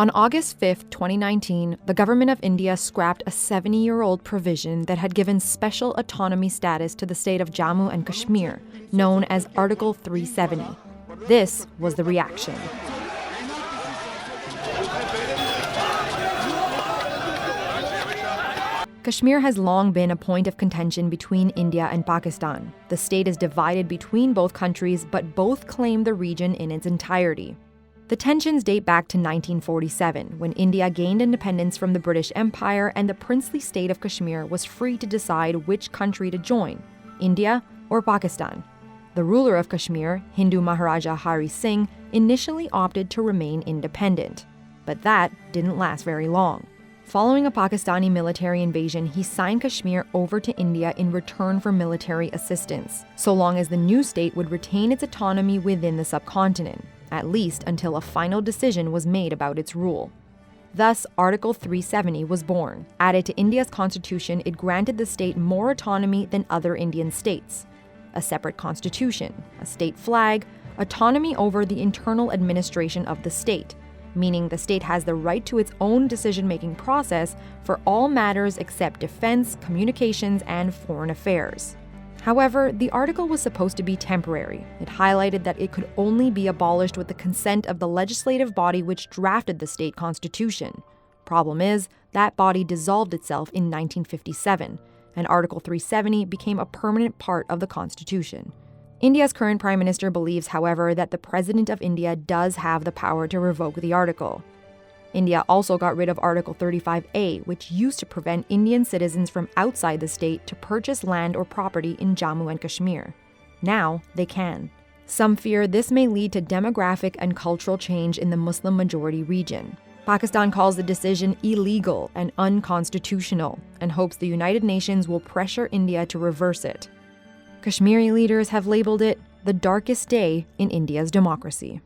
On August 5, 2019, the government of India scrapped a 70-year-old provision that had given special autonomy status to the state of Jammu and Kashmir, known as Article 370. This was the reaction. Kashmir has long been a point of contention between India and Pakistan. The state is divided between both countries, but both claim the region in its entirety. The tensions date back to 1947, when India gained independence from the British Empire and the princely state of Kashmir was free to decide which country to join, India or Pakistan. The ruler of Kashmir, Hindu Maharaja Hari Singh, initially opted to remain independent. But that didn't last very long. Following a Pakistani military invasion, he signed Kashmir over to India in return for military assistance, so long as the new state would retain its autonomy within the subcontinent, at least until a final decision was made about its rule. Thus, Article 370 was born. Added to India's constitution, it granted the state more autonomy than other Indian states. A separate constitution, a state flag, autonomy over the internal administration of the state, meaning the state has the right to its own decision-making process for all matters except defense, communications, and foreign affairs. However, the article was supposed to be temporary. It highlighted that it could only be abolished with the consent of the legislative body which drafted the state constitution. Problem is, that body dissolved itself in 1957, and Article 370 became a permanent part of the constitution. India's current prime minister believes, however, that the president of India does have the power to revoke the article. India also got rid of Article 35A, which used to prevent Indian citizens from outside the state to purchase land or property in Jammu and Kashmir. Now they can. Some fear this may lead to demographic and cultural change in the Muslim-majority region. Pakistan calls the decision illegal and unconstitutional and hopes the United Nations will pressure India to reverse it. Kashmiri leaders have labeled it the darkest day in India's democracy.